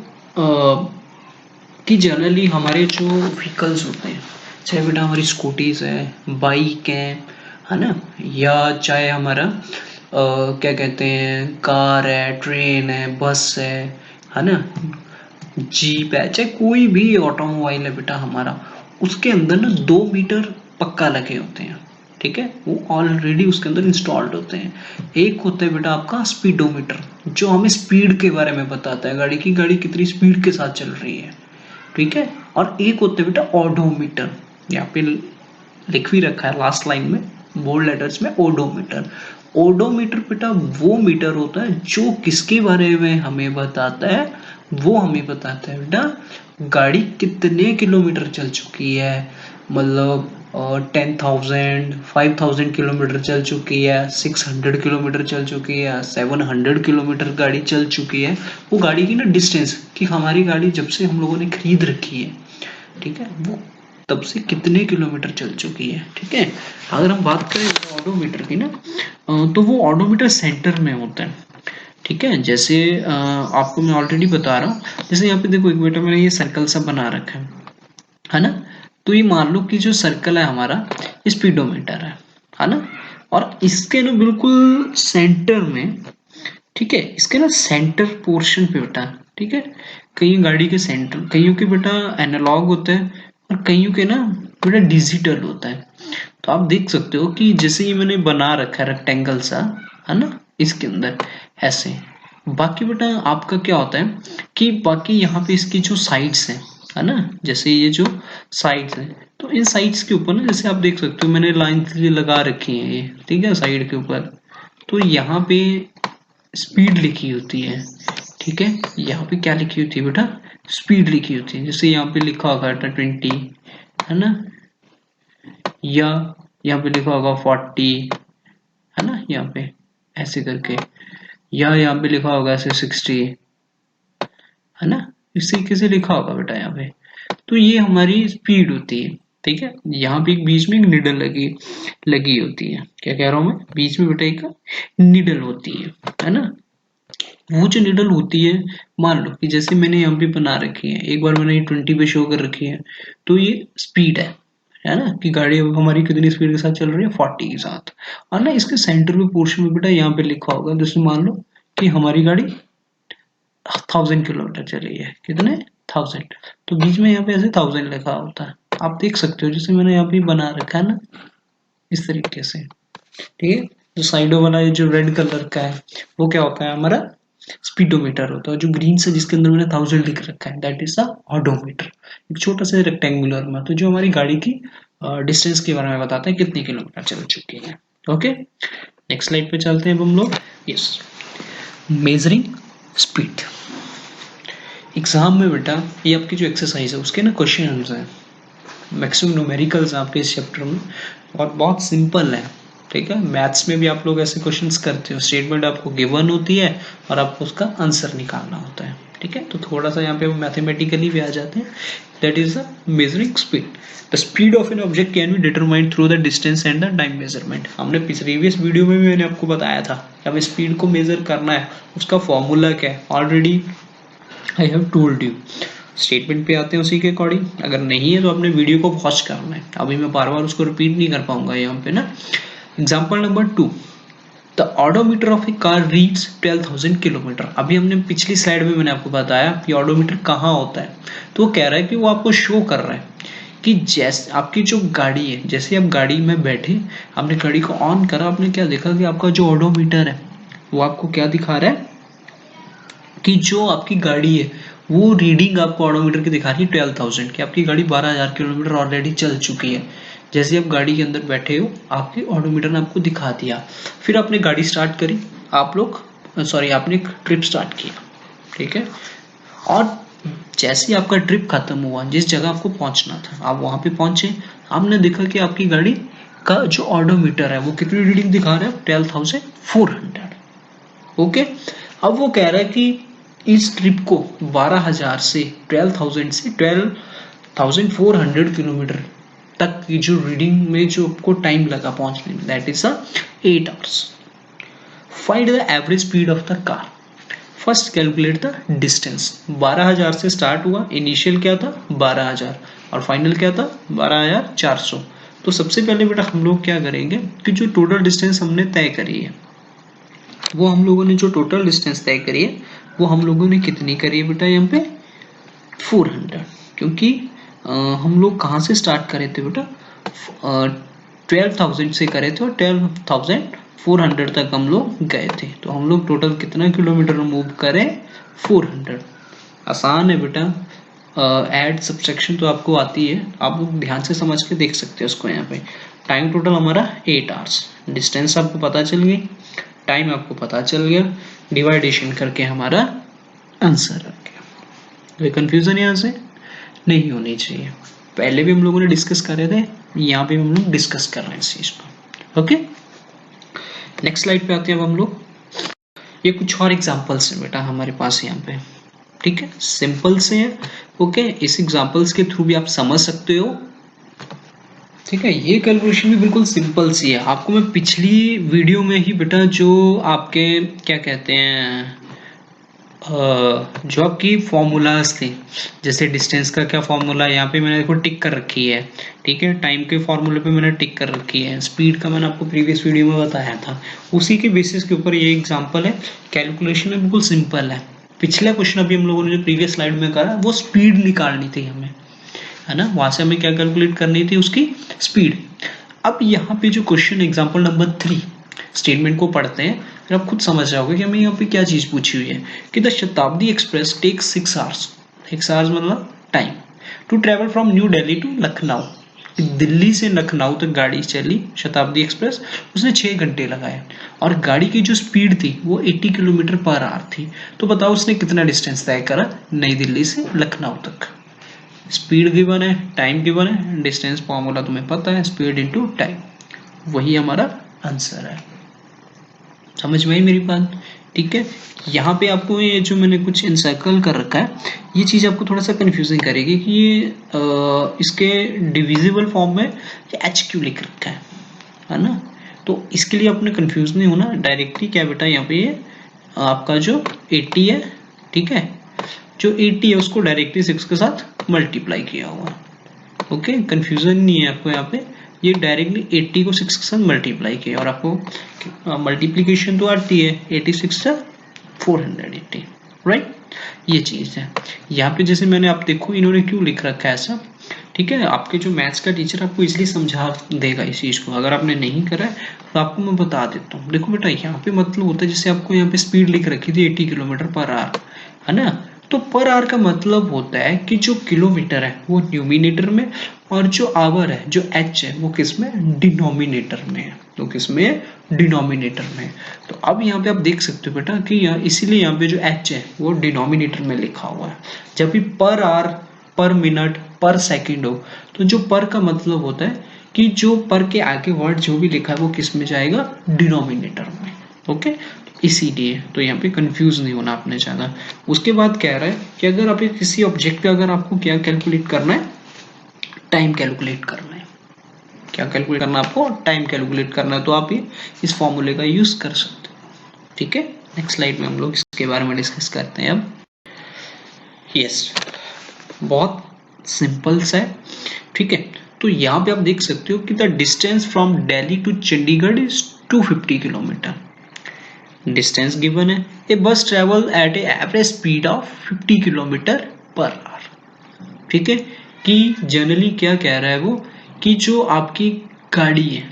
कि जनरली हमारे जो व्हीकल्स होते हैं, चाहे बेटा हमारी स्कूटीज है, बाइक है ना, या चाहे हमारा क्या कहते हैं, कार है, ट्रेन है, बस है ना, जीप है, चाहे कोई भी ऑटोमोबाइल है बेटा हमारा, उसके अंदर ना 2 मीटर पक्का लगे होते हैं, ठीक है, वो ऑलरेडी उसके अंदर इंस्टॉल्ड होते हैं। एक होता है बेटा आपका स्पीडोमीटर, जो हमें स्पीड के बारे में बताता है, गाड़ी कितनी स्पीड के साथ चल रही है, ठीक है, और एक होता है बेटा ओडोमीटर, यहाँ पे लिख भी रखा है लास्ट लाइन में बोल्ड लेटर्स में, ओडोमीटर। ओडोमीटर बेटा वो मीटर होता है जो किसके बारे में हमें बताता है, वो हमें बताता है बेटा गाड़ी कितने किलोमीटर चल चुकी है, मतलब 10,000 5,000 किलोमीटर चल चुकी है, 600 किलोमीटर चल चुकी है, 700 किलोमीटर गाड़ी चल चुकी है, वो गाड़ी की ना डिस्टेंस, कि हमारी गाड़ी जब से हम लोगों ने खरीद रखी है, ठीक है, वो तब से कितने किलोमीटर चल चुकी है, ठीक है। अगर हम बात करें ऑडोमीटर की ना, तो वो ऑडोमीटर सेंटर में होता है, ठीक है, जैसे आपको मैं ऑलरेडी बता रहा हूँ, जैसे यहाँ पे देखो एक बेटा मैंने ये सर्कल सा बना रखा है ना, तो ये मान लो कि जो सर्कल है हमारा स्पीडोमीटर है ना, और इसके ना बिल्कुल सेंटर में, ठीक है, इसके ना सेंटर पोर्शन पे बेटा, ठीक है, कई गाड़ी के सेंटर, कईयों के बेटा एनालॉग होते हैं और कईयों के ना बेटा डिजिटल होता है। तो आप देख सकते हो कि जैसे ही मैंने बना रखा है रेक्टेंगल सा, है ना, इसके अंदर ऐसे। बाकी बेटा आपका क्या होता है कि बाकी यहाँ पे इसकी जो साइड्स हैं, है ना, जैसे ये जो साइड्स हैं, तो इन साइड्स के ऊपर ना जैसे आप देख सकते हो मैंने लाइन लगा रखी है ये, ठीक है, साइड के ऊपर। तो यहाँ पे स्पीड लिखी होती है, ठीक है, यहाँ पे क्या लिखी होती है बेटा, स्पीड लिखी होती है। जैसे यहाँ पे लिखा होगा 20, है ना, या यहाँ पे लिखा होगा 40, है ना, यहाँ पे ऐसे करके, या यहाँ पे लिखा होगा ऐसे 60, है ना, इस तरीके से लिखा होगा बेटा यहाँ पे। तो ये हमारी स्पीड होती है, ठीक है। यहाँ पे एक बीच में एक निडल लगी लगी होती है, क्या कह रहा हूँ मैं, बीच में बेटा एक निडल होती है ना। वो जो निडल होती है, मान लो कि जैसे मैंने यहाँ पे बना रखी है, एक बार मैंने ये 20 पे शो कर रखी है, तो ये स्पीड है ना, कि गाड़ी अब हमारी कितनी स्पीड के साथ चल रही है, 40 के साथ। और ना इसके सेंटर में पोर्शन में बेटा यहाँ पे लिखा होगा, जैसे मान लो कि हमारी गाड़ी 1000 किलोमीटर चली है, कितने 1000, तो बीच में यहाँ पे ऐसे 1000 लिखा होता है, आप देख सकते हो, जैसे मैंने यहाँ पे बना रखा है ना इस तरीके से, ठीक है। जो साइडों वाला ये जो रेड कलर का है वो क्या होता है, हमारा स्पीडोमीटर होता है। जो ग्रीन से जिसके अंदर मैंने 1000 लिख रखा है, दैट इज द ऑडोमीटर, एक छोटा सा रेक्टेंगुलर में, तो जो हमारी गाड़ी की डिस्टेंस के बारे में बताता है, कितनी किलोमीटर चल चुकी है। ओके, नेक्स्ट स्लाइड पे चलते हैं अब हम लोग। Yes, measuring speed. एग्जाम में बेटा ये आपकी जो एक्सरसाइज है उसके ना क्वेश्चन आंसर है, मैक्सिमम न्यूमेरिकल्स आपके इस चैप्टर में, और बहुत सिंपल है, ठीक है। मैथ्स में भी आप लोग ऐसे क्वेश्चंस करते हो, स्टेटमेंट आपको गिवन होती है और आपको उसका आंसर निकालना होता है, ठीक है। तो थोड़ा सा यहाँ पे मैथमेटिकली भी आ जाते हैं। That is the measuring speed. The speed of an object can be determined through the distance and the time measurement. हमने प्रीवियस वीडियो में भी मैंने आपको बताया था कि हमें स्पीड को मेजर करना है, उसका फॉर्मूला क्या है, already I have told you. Statement पे आते हैं उसी के अकॉर्डिंग, अगर नहीं है तो अपने वीडियो को वॉच करना है, अभी मैं बार बार उसको रिपीट नहीं कर पाऊंगा यहाँ पे ना। Example number 2, the odometer of A car reads 12,000 kilometre. अभी हमने पिछली स्लाइड में मैंने आपको बताया कि ऑडोमीटर कहाँ होता है, तो वो कह रहा है कि वो आपको शो कर रहा है कि जैसे आपकी जो गाड़ी है, जैसे आप गाड़ी में बैठे, आपने गाड़ी को ऑन करा, आपने क्या देखा कि आपका जो ऑडोमीटर है वो आपको क्या दिखा रहा है कि जो आपकी गाड़ी है वो रीडिंग आपको ऑडोमीटर की दिखा रही है 12,000 की, आपकी गाड़ी 12,000 किलोमीटर ऑलरेडी चल चुकी है। जैसे आप गाड़ी के अंदर बैठे हो, आपके ऑडोमीटर ने आपको दिखा दिया, फिर आपने गाड़ी स्टार्ट करी, आपने एक ट्रिप स्टार्ट किया, ठीक है। और जैसे ही आपका ट्रिप खत्म हुआ, जिस जगह आपको पहुंचना था आप वहां पे पहुंचे, आपने देखा कि आपकी गाड़ी का जो ऑडोमीटर है वो कितनी रीडिंग दिखा रहा है, 12,400। ओके, अब वो कह रहा है कि इस ट्रिप को 12,000 से 12,000 से 12,400 किलोमीटर तक की जो रीडिंग में जो आपको टाइम लगा पहुंचने में, that is 8 hours. Find the average speed of the car. First calculate the distance. 12,000 से स्टार्ट हुआ, इनिशियल क्या था 12,000 और फाइनल क्या था 12,400। तो सबसे पहले बेटा हम लोग क्या करेंगे कि जो टोटल डिस्टेंस हमने तय करी है, वो हम लोगों ने जो टोटल डिस्टेंस तय करी है वो हम लोगों ने कितनी करी है बेटा, यहाँ पे 400, क्योंकि हम लोग कहाँ से स्टार्ट करे थे बेटा, 12,000 से करे थे और 12,400 तक हम लोग गए थे। तो हम लोग टोटल कितना किलोमीटर मूव करें, 400। आसान है बेटा, ऐड सब्सट्रैक्शन तो आपको आती है, आप लोग ध्यान से समझ के देख सकते हैं उसको। यहाँ पे टाइम टोटल हमारा 8 आवर्स, डिस्टेंस आपको पता चल गई, टाइम आपको पता चल गया, डिवाइडेशन करके हमारा आंसर आ गया। कोई कंफ्यूजन यहाँ से नहीं होनी चाहिए। पहले भी हम लोगों ने डिस्कस कर रहे थे, यहाँ पे हम लोग डिस्कस कर रहे हैं इस चीज पर। ओके, नेक्स्ट स्लाइड पे आते हैं अब हम लोग। ये कुछ और एग्जांपल्स हैं बेटा हमारे पास यहाँ पे, ठीक है, सिंपल से हैं। ओके, इस एग्जांपल्स के थ्रू भी आप समझ सकते हो, ठीक है। ये कैलकुलेशन भी बिल्कुल सिंपल सी है। आपको मैं पिछली वीडियो में ही बेटा जो आपके क्या कहते हैं, जो आपकी फॉर्मूलाज थे, जैसे डिस्टेंस का क्या फॉर्मूला यहाँ पे मैंने देखो टिक कर रखी है, ठीक है। टाइम के फॉर्मूले पे मैंने टिक कर रखी है, स्पीड का मैंने आपको प्रीवियस वीडियो में बताया था, उसी के बेसिस के ऊपर ये एग्जांपल है। कैलकुलेशन में बिल्कुल सिंपल है। पिछला क्वेश्चन अभी हम लोगों ने जो प्रीवियस स्लाइड में करा वो स्पीड निकालनी थी हमें, है ना, वहां से हमें क्या कैलकुलेट करनी थी, उसकी स्पीड। अब यहाँ पे जो क्वेश्चन एग्जांपल नंबर 3 स्टेटमेंट को पढ़ते हैं, फिर आप खुद समझ जाओगे कि हमें यहाँ पे क्या चीज पूछी हुई है कि the Shatabdi express take 6 hours, 6 hours मतलब time, to travel from New Delhi to Lucknow. Delhi से लखनऊ तक गाड़ी चली शताब्दी एक्सप्रेस, उसने 6 घंटे लगाए और गाड़ी की जो स्पीड थी वो 80 किलोमीटर पर आवर थी। तो बताओ उसने कितना डिस्टेंस तय करा नई दिल्ली से लखनऊ तक। स्पीड गिवन है, टाइम गिवन है, डिस्टेंस फॉर्मूला तुम्हें पता है, स्पीड इनटू टाइम, वही हमारा आंसर है। समझ में आई मेरी बात? ठीक है, यहाँ पे आपको ये जो मैंने कुछ इनसर्कल कर रखा है, ये चीज आपको थोड़ा सा कंफ्यूजिंग करेगी कि ये इसके डिविजिबल फॉर्म में ये एच क्यू लिख रखा है ना। तो इसके लिए आपने कंफ्यूज नहीं होना, डायरेक्टली क्या बेटा यहाँ पे ये आपका जो 80 है, ठीक है, जो 80 है उसको डायरेक्टली 6 के साथ मल्टीप्लाई किया हुआ। ओके, कंफ्यूजन नहीं है आपको यहाँ पे, ये डायरेक्टली 80 को 6 के साथ मल्टीप्लाई किया और आपको मल्टीप्लीकेशन तो आती है, 86 से 480, राइट, ये चीज है। यहाँ पे जैसे मैंने, आप देखो इन्होंने क्यों लिख रखा है ऐसा, ठीक है, आपके जो मैथ्स का टीचर आपको इसलिए समझा देगा इस चीज को, अगर आपने नहीं करा है तो आपको मैं बता देता हूँ। देखो बेटा यहाँ पे मतलब होता है, जैसे आपको यहाँ पे स्पीड लिख रखी थी 80 किलोमीटर पर आवर, है ना, तो पर आवर का मतलब होता है कि जो किलोमीटर है वो न्यूमिनेटर में और जो आवर है, जो एच है, वो किस में, डिनोमिनेटर में है। तो किस में है, डिनोमिनेटर में। तो अब यहाँ पे आप देख सकते हो बेटा कि इसीलिए यहाँ पे जो एच है वो डिनोमिनेटर में लिखा हुआ है। जब भी पर आवर, पर मिनट, पर सेकेंड हो, तो जो पर का मतलब होता है कि जो पर के आगे वर्ड जो भी लिखा है वो किस में जाएगा, डिनोमिनेटर में। ओके, इसीलिए तो यहाँ पे कंफ्यूज नहीं होना आपने ज्यादा। उसके बाद कह रहा है कि अगर आप किसी ऑब्जेक्ट पे अगर आपको क्या कैलकुलेट करना है, टाइम कैलकुलेट करना है। क्या कैलकुलेट करना है आपको, टाइम कैलकुलेट करना है, तो आप ये इस फॉर्मूले का यूज कर सकते हो। ठीक है, नेक्स्ट स्लाइड में हम लोग इसके बारे में डिस्कस करते हैं अब। यस, बहुत सिंपल सा है, ठीक है। तो यहाँ पे आप देख सकते हो कि the distance from Delhi to Chandigarh is 250 kilometre. Distance given है, a bus travel at a average speed of 50 kilometre per hour. ठीक है, कि जनरली क्या कह रहा है वो, कि जो आपकी गाड़ी है,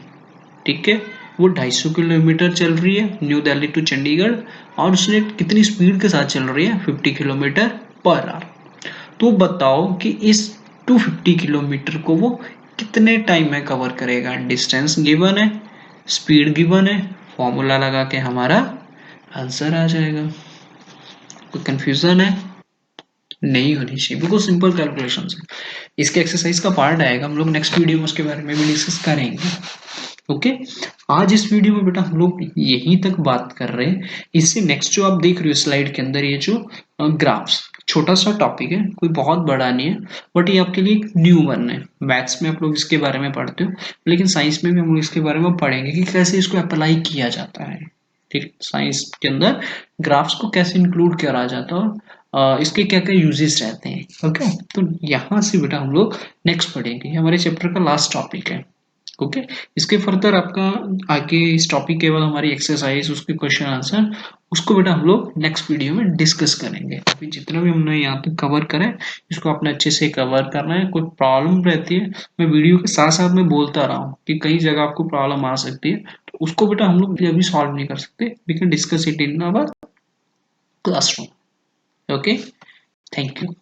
ठीक है, वो 250 किलोमीटर चल रही है न्यू दिल्ली टू चंडीगढ़, और उसने कितनी स्पीड के साथ चल रही है, 50 किलोमीटर पर आवर। तो बताओ कि इस 250 किलोमीटर को वो कितने टाइम में कवर करेगा। डिस्टेंस गिवन है, स्पीड गिवन है, फॉर्मूला लगा के हमारा आंसर आ जाएगा। कोई कंफ्यूजन है, नहीं होनी चाहिए, बिल्कुल सिंपल कैलकुलेशन है। इसके एक्सरसाइज का पार्ट आएगा, हम लोग नेक्स्ट वीडियो में उसके बारे में भी डिस्कस करेंगे। ओके, आज इस वीडियो में बेटा हम लोग यहीं तक बात कर रहे हैं। इससे नेक्स्ट जो आप देख रहे हो स्लाइड के अंदर, ये जो ग्राफ्स, छोटा सा टॉपिक है, कोई बहुत बड़ा नहीं है, बट ये आपके लिए एक न्यू वन है। मैथ्स में आप लोग इसके बारे में पढ़ते हो, लेकिन साइंस में भी हम लोग इसके बारे में पढ़ेंगे कि कैसे इसको अप्लाई किया जाता है। ठीक, साइंस के अंदर ग्राफ्स को कैसे इंक्लूड करा जाता है, इसके क्या क्या यूजेस रहते हैं। ओके, तो यहाँ से बेटा हम लोग नेक्स्ट पढ़ेंगे, हमारे चैप्टर का लास्ट टॉपिक है। ओके, इसके फर्दर आपका आगे इस टॉपिक के बाद हमारी एक्सरसाइज, उसके क्वेश्चन आंसर, उसको बेटा हम लोग नेक्स्ट वीडियो में डिस्कस करेंगे। अभी जितना भी हमने यहाँ तक कवर करें, इसको आपने अच्छे से कवर करना है। कोई प्रॉब्लम रहती है, मैं वीडियो के साथ साथ में बोलता रहा हूँ कि कई जगह आपको प्रॉब्लम आ सकती है, तो उसको बेटा हम लोग अभी सॉल्व नहीं कर सकते, we can discuss it in our classroom. Okay, thank you.